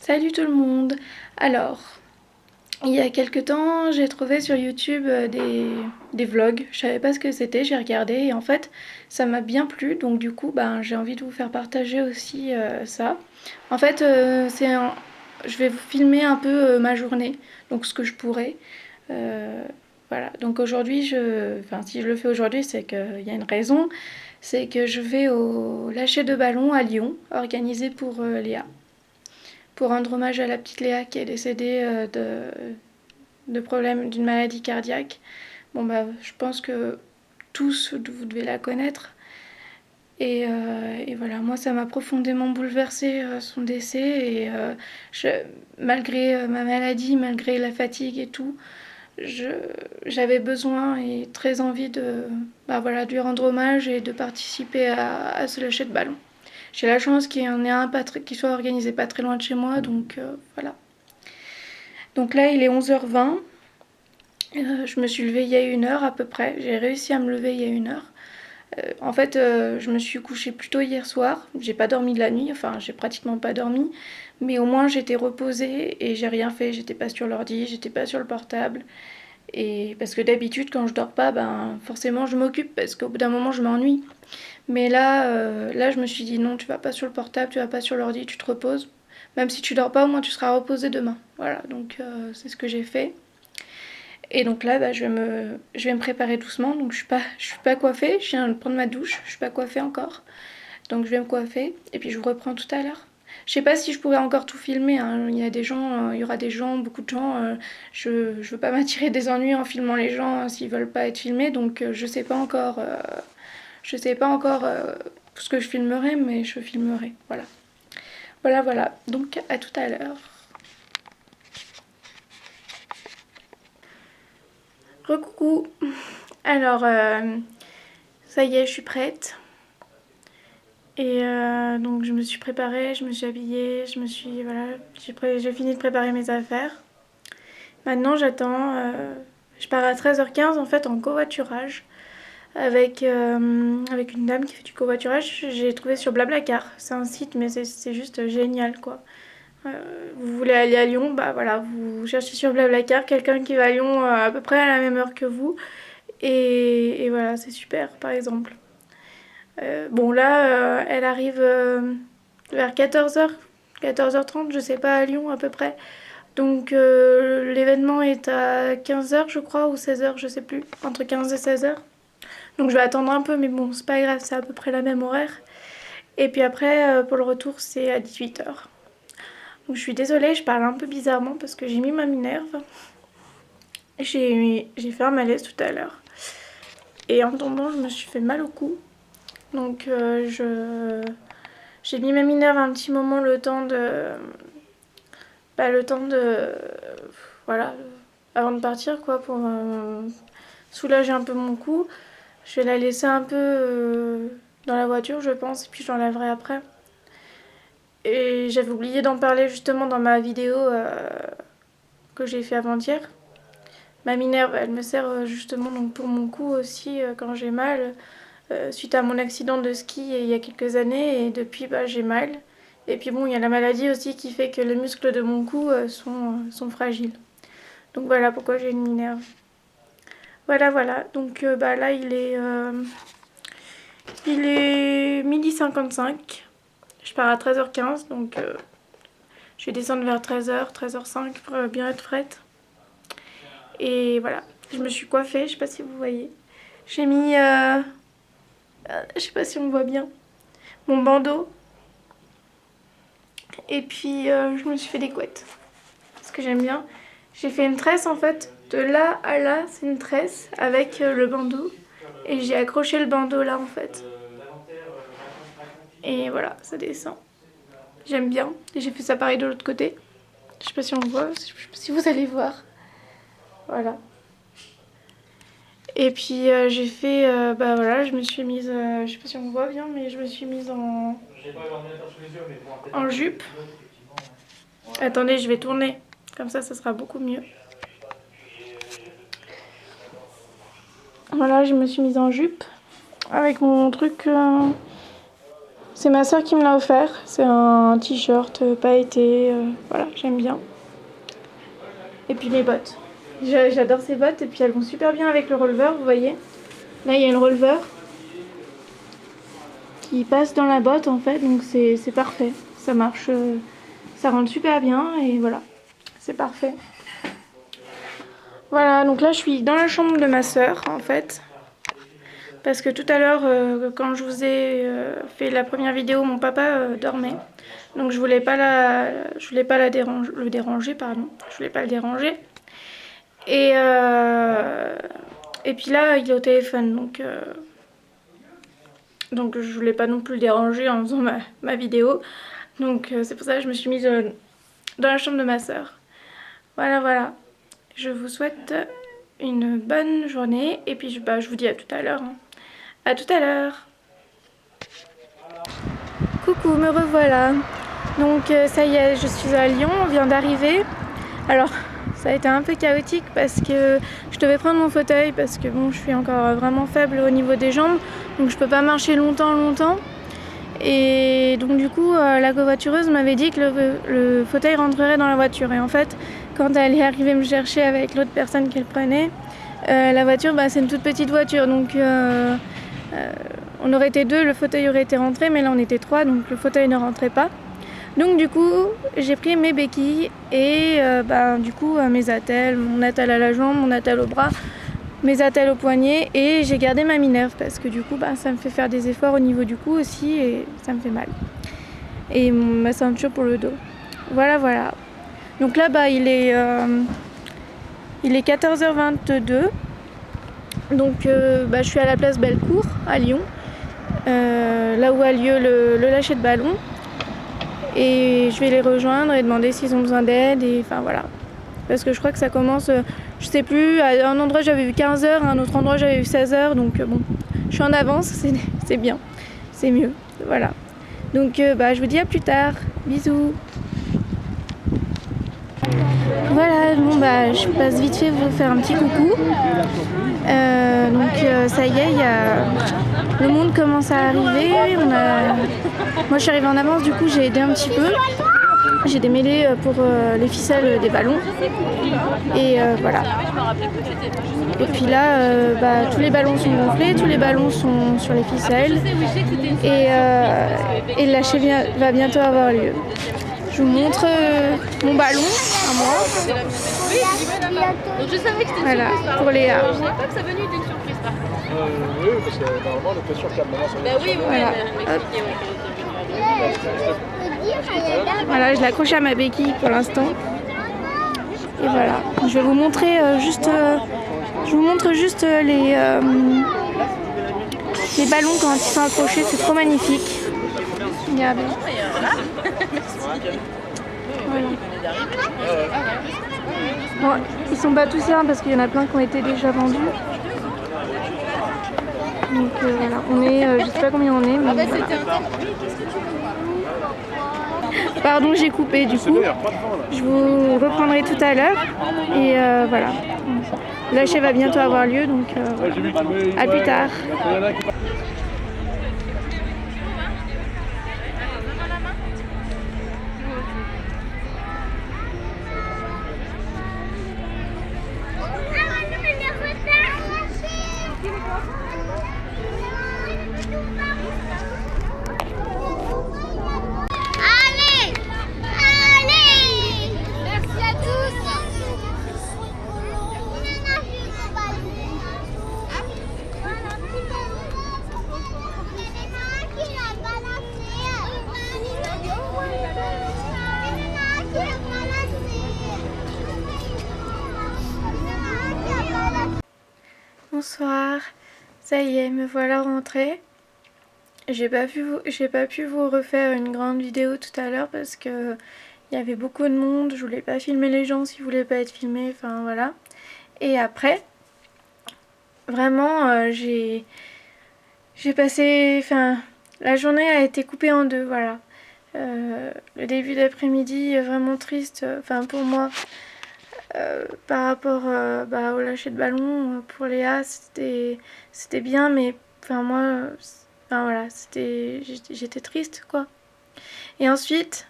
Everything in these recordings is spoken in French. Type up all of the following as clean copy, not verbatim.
Salut tout le monde. Alors, il y a quelque temps, j'ai trouvé sur YouTube des vlogs. Je savais pas ce que c'était, j'ai regardé et en fait, ça m'a bien plu. Donc du coup, j'ai envie de vous faire partager aussi ça. En fait, je vais vous filmer un peu ma journée, donc ce que je pourrais. Euh, voilà. Donc aujourd'hui, enfin si je le fais aujourd'hui, c'est qu'il y a une raison. C'est que je vais au lâcher de ballon à Lyon, organisé pour Léa, pour rendre hommage à la petite Léa qui est décédée de problèmes d'une maladie cardiaque. Je pense que tous vous devez la connaître. Et voilà, moi ça m'a profondément bouleversée son décès je, malgré ma maladie, malgré la fatigue et tout, j'avais besoin et très envie de lui rendre hommage et de participer à ce lâcher de ballon. J'ai la chance qu'il y en ait un qui soit organisé pas très loin de chez moi, donc voilà. Donc là, il est 11h20. Je me suis levée il y a une heure à peu près. J'ai réussi à me lever il y a une heure. En fait, je me suis couchée plus tôt hier soir. J'ai pas dormi de la nuit, enfin, j'ai pratiquement pas dormi. Mais au moins, j'étais reposée et j'ai rien fait. J'étais pas sur l'ordi, j'étais pas sur le portable. Et parce que d'habitude, quand je dors pas, forcément, je m'occupe parce qu'au bout d'un moment, je m'ennuie. Mais là, je me suis dit non, tu vas pas sur le portable, tu vas pas sur l'ordi, tu te reposes. Même si tu dors pas, au moins tu seras reposé demain. Voilà, donc c'est ce que j'ai fait. Et donc là, je vais me préparer doucement. Donc je suis pas coiffée. Je viens de prendre ma douche. Je suis pas coiffée encore. Donc je vais me coiffer. Et puis je vous reprends tout à l'heure. Je sais pas si je pourrais encore tout filmer. Hein. Il y a des gens, il y aura des gens, beaucoup de gens. Je veux pas m'attirer des ennuis en filmant les gens s'ils veulent pas être filmés. Donc je sais pas encore. Je sais pas encore ce que je filmerai, mais je filmerai. Voilà. Voilà, voilà. Donc à tout à l'heure. Recoucou. Alors, ça y est, je suis prête. Donc je me suis préparée, je me suis habillée, voilà, j'ai fini de préparer mes affaires. Maintenant j'attends, je pars à 13h15 en fait en covoiturage avec une dame qui fait du covoiturage. J'ai trouvé sur Blablacar, c'est un site mais c'est juste génial quoi. Vous voulez aller à Lyon, bah voilà, vous cherchez sur Blablacar quelqu'un qui va à Lyon à peu près à la même heure que vous et voilà, c'est super par exemple. Bon là, elle arrive vers 14h, 14h30, je sais pas, à Lyon à peu près. Donc l'événement est à 15h je crois, ou 16h, je sais plus, entre 15 et 16h. Donc je vais attendre un peu, mais bon, c'est pas grave, c'est à peu près la même horaire. Et puis après, pour le retour, c'est à 18h. Donc je suis désolée, je parle un peu bizarrement parce que j'ai mis ma Minerve. J'ai fait un malaise tout à l'heure. Et en tombant, je me suis fait mal au cou. Donc j'ai mis ma Minerve un petit moment le temps de voilà, avant de partir quoi, pour soulager un peu mon cou. Je vais la laisser un peu dans la voiture je pense et puis je l'enlèverai après. Et j'avais oublié d'en parler justement dans ma vidéo que j'ai fait avant-hier. Ma Minerve, elle me sert justement donc pour mon cou aussi quand j'ai mal suite à mon accident de ski il y a quelques années et depuis j'ai mal. Et puis bon, il y a la maladie aussi qui fait que les muscles de mon cou sont fragiles. Donc voilà pourquoi j'ai une Minerve. Voilà, voilà. Donc là, il est 12h55. Je pars à 13h15, donc je vais descendre vers 13h, 13h05 pour bien être prête. Et voilà, je me suis coiffée, je sais pas si vous voyez. J'ai mis, je sais pas si on voit bien, mon bandeau. Et puis je me suis fait des couettes, parce que j'aime bien. J'ai fait une tresse en fait, de là à là, c'est une tresse avec le bandeau. Et j'ai accroché le bandeau là en fait. Et voilà, ça descend. J'aime bien. Et j'ai fait ça pareil de l'autre côté. Je sais pas si on voit, je sais pas si vous allez voir. Voilà. Et puis j'ai fait, voilà, je me suis mise, je sais pas si on voit bien, mais je me suis mise en jupe. Attendez, je vais tourner. Comme ça sera beaucoup mieux. Voilà, je me suis mise en jupe avec mon truc, C'est ma soeur qui me l'a offert. C'est un t-shirt pailleté. Voilà, j'aime bien. Et puis mes bottes. J'adore ces bottes et puis elles vont super bien avec le roller, vous voyez. Là, il y a le roller qui passe dans la botte en fait, donc c'est parfait. Ça marche, ça rentre super bien et voilà, c'est parfait. Voilà, donc là je suis dans la chambre de ma soeur en fait. Parce que tout à l'heure, quand je vous ai fait la première vidéo, mon papa dormait. Donc je voulais pas le déranger, pardon. Je voulais pas le déranger. Et puis là, il est au téléphone, donc je voulais pas non plus le déranger en faisant ma vidéo. Donc c'est pour ça que je me suis mise dans la chambre de ma soeur. Voilà, voilà. Je vous souhaite une bonne journée et puis je vous dis à tout à l'heure. Hein. À tout à l'heure. Coucou, me revoilà. Donc ça y est, je suis à Lyon, on vient d'arriver. Alors ça a été un peu chaotique parce que je devais prendre mon fauteuil parce que bon, je suis encore vraiment faible au niveau des jambes, donc je peux pas marcher longtemps. Et donc du coup, la covoitureuse m'avait dit que le fauteuil rentrerait dans la voiture. Et en fait, quand elle est arrivée me chercher avec l'autre personne qu'elle prenait, la voiture, c'est une toute petite voiture, donc on aurait été 2, le fauteuil aurait été rentré, mais là on était 3, donc le fauteuil ne rentrait pas. Donc du coup, j'ai pris mes béquilles et du coup mes attelles, mon attelle à la jambe, mon attelle au bras, mes attelles au poignet et j'ai gardé ma Minerve parce que du coup ça me fait faire des efforts au niveau du cou aussi et ça me fait mal. Et ma ceinture pour le dos. Voilà, voilà. Donc là il est 14h22. Donc je suis à la place Bellecour à Lyon. Là où a lieu le lâcher de ballon. Et je vais les rejoindre et demander s'ils ont besoin d'aide. Et enfin voilà. Parce que je crois que ça commence, je sais plus, à un endroit j'avais vu 15h, à un autre endroit j'avais vu 16h. Donc bon, je suis en avance, c'est bien. C'est mieux. Voilà. Donc je vous dis à plus tard. Bisous. Voilà, je passe vite fait vous faire un petit coucou. Ça y est, le monde commence à arriver. Moi je suis arrivée en avance, du coup j'ai aidé un petit peu. J'ai démêlé pour les ficelles des ballons. Et voilà. Et puis là, tous les ballons sont gonflés, tous les ballons sont sur les ficelles. Et le lâcher va bientôt avoir lieu. Je vous montre mon ballon à moi. Donc je savais que c'était une voilà, surprise. pour Léa. Je savais pas que ça venait d'une surprise par contre. Oui, parce que normalement on était sûr qu'à un moment ça Bah oui, voilà. Elle m'expliquait qu'elle était venue. Voilà, je l'accroche à ma béquille pour l'instant. Et voilà, je vais vous montrer les ballons quand ils sont accrochés, c'est trop magnifique. Regardez. Voilà. Bon, ils sont pas tous là parce qu'il y en a plein qui ont été déjà vendus. Donc voilà, on est, je sais pas combien on est, mais voilà. Pardon, j'ai coupé du coup. Je vous reprendrai tout à l'heure. Et voilà. L'achat va bientôt avoir lieu, donc voilà. À plus tard. Bonsoir, ça y est, me voilà rentrée. J'ai pas pu vous refaire une grande vidéo tout à l'heure parce que il y avait beaucoup de monde, je voulais pas filmer les gens s'ils voulaient pas être filmés, enfin voilà. Et après, vraiment, j'ai passé, enfin, la journée a été coupée en deux, voilà. Le début d'après-midi est vraiment triste, enfin pour moi. Par rapport au lâcher de ballon pour Léa, c'était bien, mais enfin moi Enfin voilà, j'étais triste quoi. Et ensuite,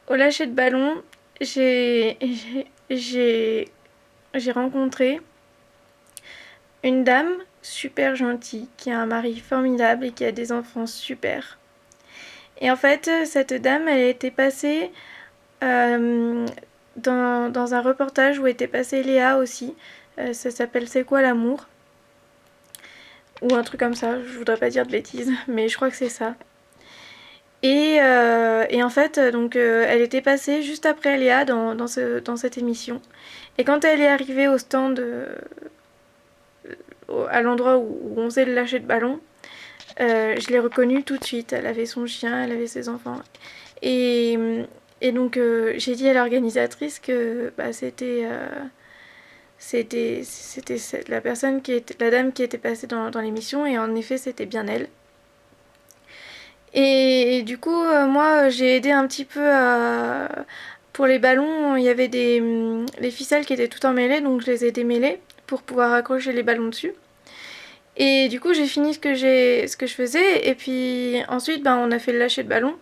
au lâcher de ballon, j'ai j'ai j'ai rencontré une dame super gentille qui a un mari formidable et qui a des enfants super. Et en fait, cette dame, elle était passée euh, dans un reportage où était passée Léa aussi. Ça s'appelle C'est quoi l'amour? Ou un truc comme ça, je voudrais pas dire de bêtises, mais je crois que c'est ça. Et en fait, donc, elle était passée juste après Léa dans cette émission. Et quand elle est arrivée au stand, à l'endroit où on faisait le lâcher de ballon, je l'ai reconnue tout de suite. Elle avait son chien, elle avait ses enfants. Et, et donc, j'ai dit à l'organisatrice que bah, c'était la personne la dame qui était passée dans l'émission, et en effet, c'était bien elle. Et du coup, moi, j'ai aidé un petit peu pour les ballons. Il y avait les ficelles qui étaient tout emmêlées, donc je les ai démêlées pour pouvoir accrocher les ballons dessus. Et du coup, j'ai fini ce que je faisais, et puis ensuite, ben, on a fait le lâcher de ballon.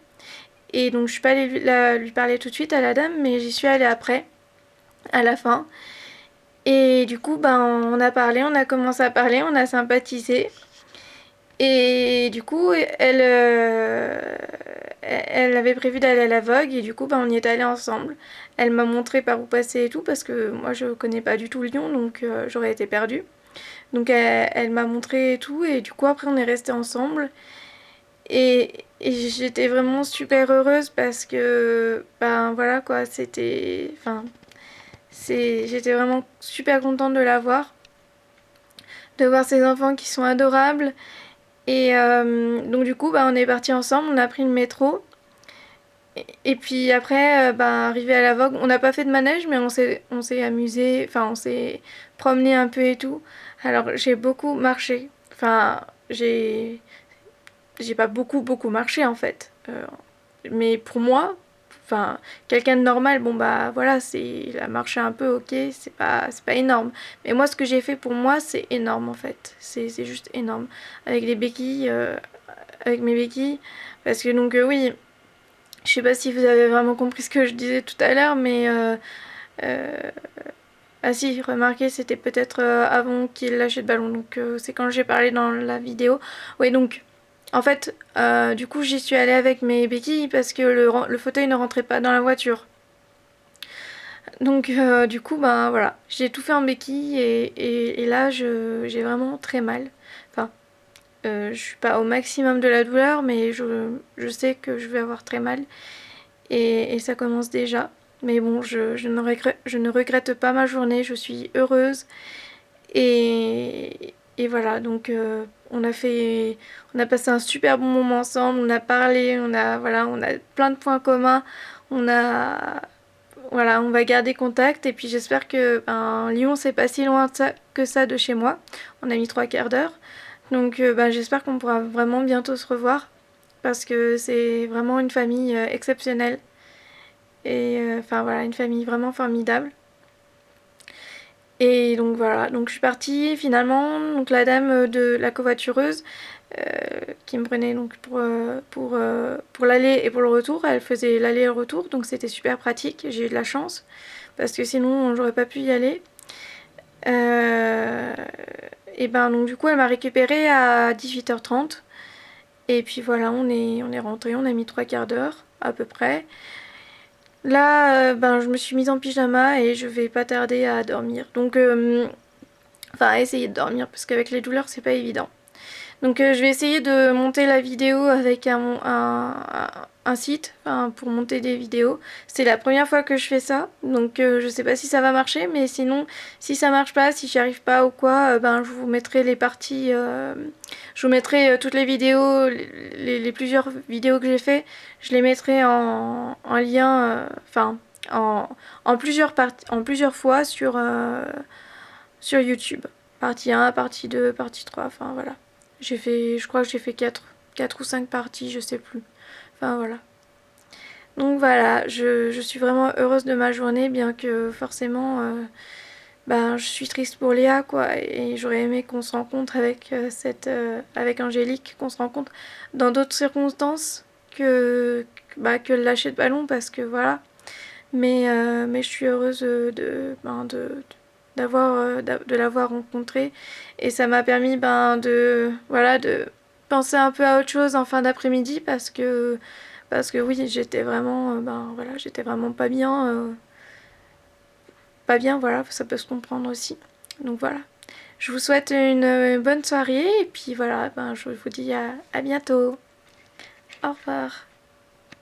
Et donc, je suis pas allée lui parler tout de suite à la dame, mais j'y suis allée après, à la fin. Et du coup, ben, on a parlé, on a commencé à parler, on a sympathisé. Et du coup, elle avait prévu d'aller à la Vogue, et du coup, bah, on y est allés ensemble. Elle m'a montré par où passer et tout, parce que moi, je connais pas du tout Lyon, donc j'aurais été perdue. Donc elle m'a montré et tout, et du coup, après, on est restés ensemble. Et j'étais vraiment super heureuse parce que, ben voilà quoi, j'étais vraiment super contente de la voir, de voir ses enfants qui sont adorables. Et donc du coup, bah, on est partis ensemble, on a pris le métro. Et puis après, bah, arrivé à la Vogue, on n'a pas fait de manège, mais on s'est amusé, enfin on s'est promené un peu et tout. Alors j'ai beaucoup marché, enfin j'ai pas beaucoup marché en fait. Mais pour moi, enfin quelqu'un de normal, bon bah voilà, il a marché un peu, ok, c'est pas énorme. Mais moi, ce que j'ai fait pour moi, c'est énorme en fait. C'est juste énorme. Avec les béquilles, avec mes béquilles, parce que donc oui. Je sais pas si vous avez vraiment compris ce que je disais tout à l'heure, mais euh, ah si, remarquez, c'était peut-être avant qu'il lâche le ballon, donc c'est quand j'ai parlé dans la vidéo. Oui, donc en fait, du coup, j'y suis allée avec mes béquilles parce que le fauteuil ne rentrait pas dans la voiture. Donc du coup, ben voilà, j'ai tout fait en béquille, et là, j'ai vraiment très mal. Enfin, je suis pas au maximum de la douleur, mais je sais que je vais avoir très mal. Et ça commence déjà. Mais bon, je ne regrette pas ma journée, je suis heureuse. Et voilà, donc on a passé un super bon moment ensemble, on a parlé, on a plein de points communs. On a, voilà, on va garder contact, et puis j'espère que Lyon, c'est pas si loin que ça de chez moi. On a mis 3 quarts d'heure. Donc j'espère qu'on pourra vraiment bientôt se revoir, parce que c'est vraiment une famille exceptionnelle. Et enfin voilà, une famille vraiment formidable. Et donc voilà, donc je suis partie finalement. Donc la dame de la covoitureuse, qui me prenait donc pour l'aller et pour le retour, elle faisait l'aller et le retour, donc c'était super pratique. J'ai eu de la chance parce que sinon j'aurais pas pu y aller. Euh, et ben donc du coup elle m'a récupérée à 18h30, et puis voilà, on est rentré, on a mis 3 quarts d'heure à peu près. Là, je me suis mise en pyjama et je vais pas tarder à dormir. Donc, enfin, à essayer de dormir, parce qu'avec les douleurs, c'est pas évident. Donc, je vais essayer de monter la vidéo avec un site, enfin, pour monter des vidéos. C'est la première fois que je fais ça, donc je sais pas si ça va marcher, mais sinon, si ça marche pas, si j'y arrive pas ou quoi, je vous mettrai les parties, je vous mettrai toutes les vidéos, les plusieurs vidéos que j'ai fait, je les mettrai en lien, enfin, en plusieurs fois sur YouTube. Partie 1, partie 2, partie 3, enfin voilà. Je crois que j'ai fait 4 ou 5 parties, je sais plus. Enfin voilà. Donc voilà, je suis vraiment heureuse de ma journée, bien que forcément ben, je suis triste pour Léa, quoi, et j'aurais aimé qu'on se rencontre avec avec Angélique, qu'on se rencontre dans d'autres circonstances que le lâcher de ballon, parce que voilà. Mais je suis heureuse de l'avoir rencontré, et ça m'a permis de penser un peu à autre chose en fin d'après-midi, parce que oui, j'étais vraiment j'étais vraiment pas bien, voilà, ça peut se comprendre aussi. Donc voilà. Je vous souhaite une bonne soirée, et puis voilà, je vous dis à bientôt. Au revoir.